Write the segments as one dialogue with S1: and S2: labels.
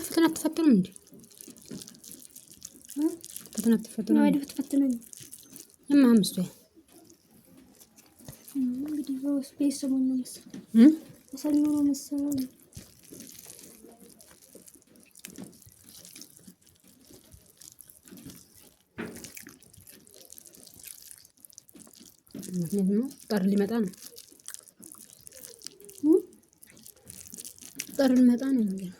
S1: ፈተና ተፈተኑ እንዴ? ፈተና ተፈተኑ
S2: ነው ተፈተነኝ
S1: የማምስቱ
S2: እንግዲህ በስፔስ ሰሞን ነው መሰለኝ ሰኞ ነው መሰለኝ
S1: ነው ጠር ሊመጣ ነው ጠር ሊመጣ ነው እንግዲህ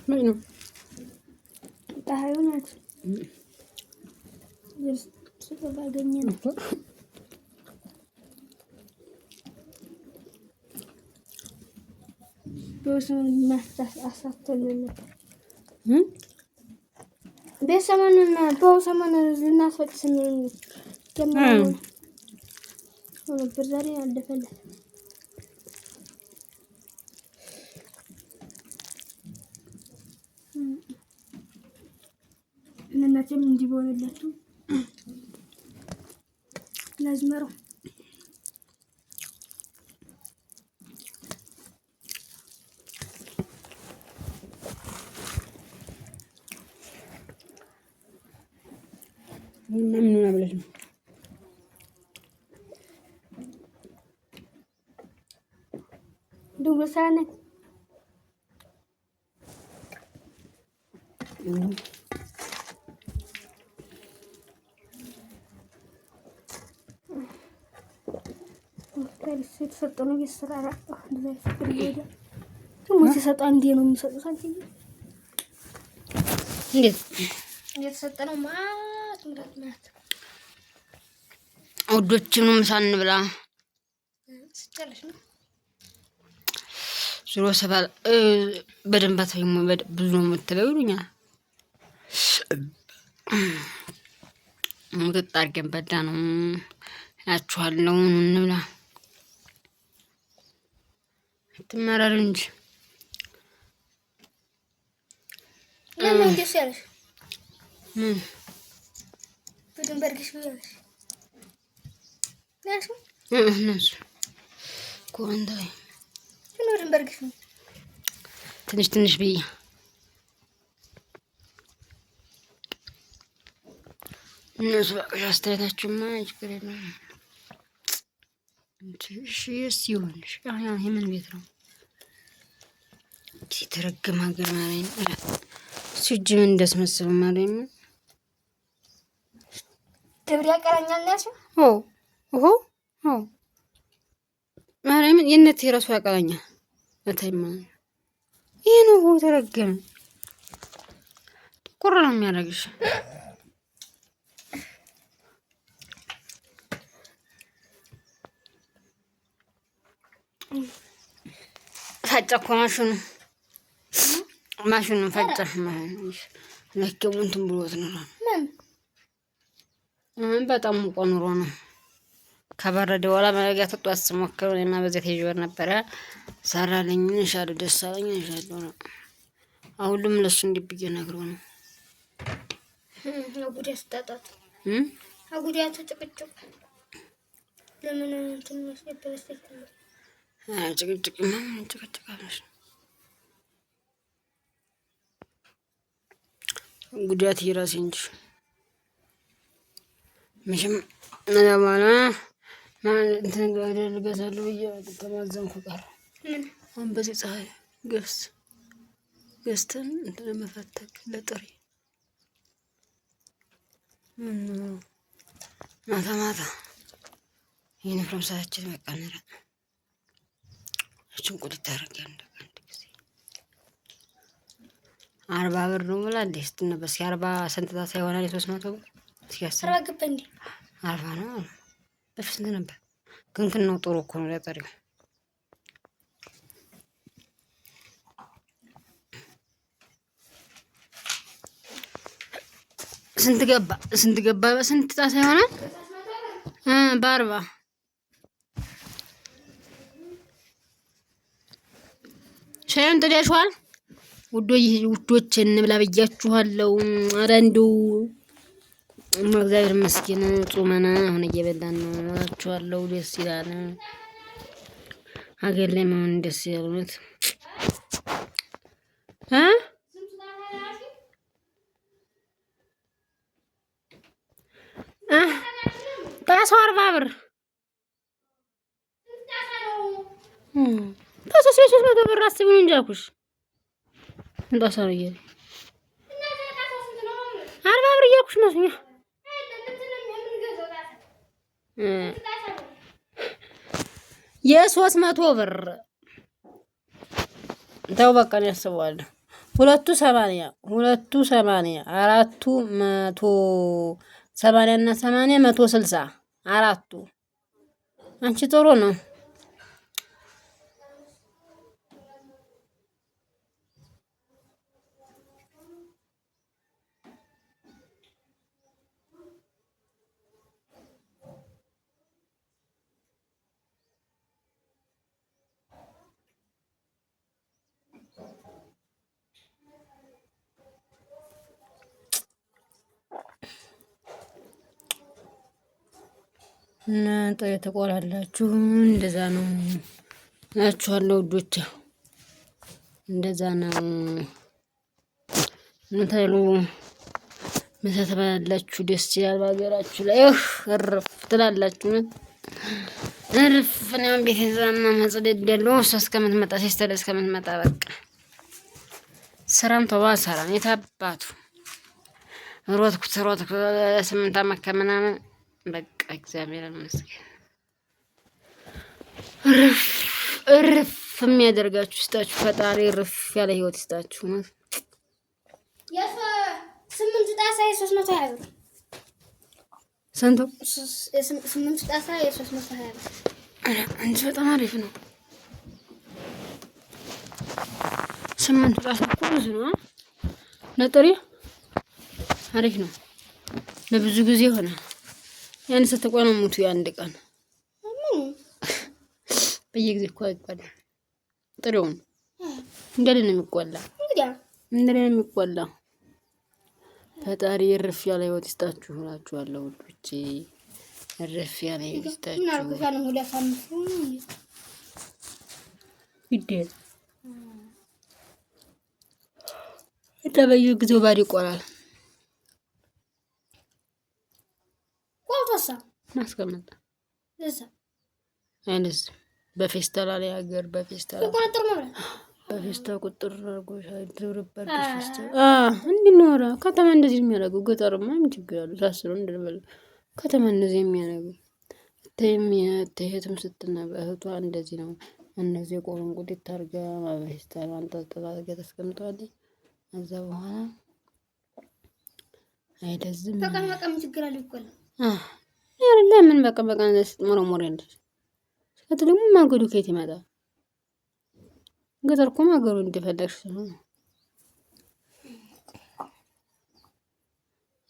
S2: Bueno, tayo na. Suka ba ganyan? Terus asap tuloy. Besa man na po sa man na sa sinin. Kaya mo berzari ada pala. እናቴም እንዲህ በሆነላችሁ ለዝመረው
S1: ምን ነው ብለሽ ነው
S2: ዱብሳነ የተሰጠው ነው እየሰራራ እንደዛ ፍቅር ይሄዳ ደግሞ ሲሰጣ እንዴ ነው የሚሰጡት አንቺ
S1: እንዴት
S2: የተሰጠነው ማለት
S1: ወዶችንም ሳንብላ
S2: ስጨርሽ ነው
S1: ዙሮ ሰባል በደንብ አታይም ብዙ ነው የምትለው ይሉኛል ሙቀት አድርገን በዳ ነው ያችኋለሁ እንብላ ትመራር እንጂ
S2: ለምን ደስ ያለሽ በደንበርግሽ ብያለሽ
S1: ነሱ ኮንታይ
S2: በደንበርግሽ
S1: ትንሽ ብዬ እነሱ በቃ አስተያየታችሁማ ችግር የለም እሺ ይሁንሽ የምን ቤት ነው ተረገመ ሀገር ማለኝ ሲጅ ምን እንደስመስል ማለኝ
S2: ደብር ያቀራኛል ያሱ
S1: ማርያም የነት የራሱ ያቀራኛል ለታይማ ይሄ ነው ተረገመ ቁራ ነው የሚያደርግሽ ፈጨኩ ማሽኑን ፈጨ ለከው እንትን ብሎት ነው በጣም ሙቆ ኑሮ ነው ከበረደ በኋላ ማለጋ ተጧት ስሞክር እና በዚህ ተይወር ነበር ሰራልኝ እንሻል ደስ አለኝ እንሻል ነው አሁንም ለሱ እንዲብዬ ነግሮ ነው
S2: አጉዲያ ስጣጣት አጉዲያ ተጨቅጭቅ ለምን እንትን መስለበለስ
S1: ጭቅጭቅ ጭቅጭቃለሽ ጉዳት ይራስ እንጂ ምንም ለማና እንትን ጋር ልገዛለሁ ተማዘንኩ ጋር አሁን በዚህ ፀሐይ ገዝተን እንትን መፈተግ ለጥሪ ማታ ዩኒፎርም ሰዓችን በቃ ነረ እቺን ቁልት ታረጋለህ አንድ ጊዜ 40 ብር ነው ብላ እንዴት ስትነበስ 40 ሰንተታ ሳይሆን 300 ብር ሲያስብ
S2: 40 ገባ እንዴ
S1: 40 ነው በፊት ስንት ነበር ግን ነው ጥሩ እኮ ነው ለጠሪው ስንት ገባ በስንት ጣሳ ይሆናል በ40 40 ሻዩን ጥደሽዋል? ውዶች እንብላ ብያችኋለሁ። ኧረ እንደው እግዚአብሔር ይመስገን ጾመና አሁን እየበላን ነው እላችኋለሁ። ደስ ይላል። ሀገር ላይ መሆን ደስ ይላል እውነት ጣሳው 40 ብር ጣሳው 300 ብር አስቡኝ እንጂ አልኩሽ። ጣሳው ነው እያለ 40 ብር እያልኩሽ መስሎኝ የ300 ብር ተው በቃ ነው ያስበዋል። 280 4 180 እና 80 160 አራቱ አንቺ ጥሩ ነው። እና ተቆላላችሁ እንደዛ ነው እላችኋለሁ ውዶች፣ እንደዛ ነው ምታሉ ምሳ ትበላላችሁ። ደስ ይላል በሀገራችሁ ላይ እርፍ ትላላችሁ። እርፍ ነው ቤት ይዛና ማጽደድ ያለው እሷ እስከምትመጣ ሲስተር እስከምትመጣ በቃ ስራም ተዋ ሰራም የታባቱ ሮጥኩት 8 ዓመት ከምናምን በቃ እግዚአብሔር ይመስገን። እርፍ የሚያደርጋችሁ ይስጣችሁ ፈጣሪ፣ እርፍ ያለ ህይወት ይስጣችሁ ነው።
S2: 8 ጣሳ 320 ብር
S1: ስንቱ?
S2: 8 ጣሳ 320 ብር።
S1: አንቺ በጣም አሪፍ ነው። 8 ጣሳ እኮ ብዙ ነው። ነጥሬ አሪፍ ነው። ለብዙ ጊዜ ሆነ። ያን ስትቆነሙቱ የአንድ ቀን በየጊዜው እኮ አይቆላም። ጥሬውን እንደለ ነው የሚቆላ እንደለ ነው የሚቆላ። ፈጣሪ እርፍ ያለ ህይወት ይስጣችሁ እላችኋለሁ ውዶቼ፣ እርፍ ያለ ህይወት ይስጣችሁ። ይደል እና በየጊዜው ባድ ይቆላል። ማስቀመጥ አይነስ በፌስታል ላይ ሀገር በፌስታል ቁጥር አርጎሽ አይደብርበት ፌስታል እንዲኖራ ከተማ እንደዚህ የሚያደርገው ገጠርማ ምን ችግር አለው? ታስሮ እንደበለ ከተማ እንደዚህ የሚያደርገው ተየትም ስትነበ እህቷ እንደዚህ ነው። እነዚህ ቆሮን ቁጥጥ ታርጋ በፌስታል አንጠልጥላ ተስቀምጧለች። ከዛ በኋላ አይደዝም
S2: በቃ ምን ችግር አለው? ይቆላል
S1: ለምን በቃ እንደዚህ ሞረሞር ያለሽ ደግሞ ማገዱ ከየት ይመጣል? ገጠር እኮ ማገዱ እንደፈለግሽ ነው።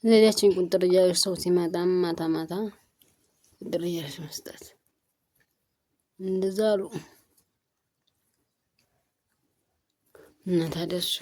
S1: ዘዴያችን ቁጥር እያለሽ ሰው ሲመጣ ማታ ቁጥር እያለሽ መስጠት እንደዛ አሉ እና ታዲያ እሱ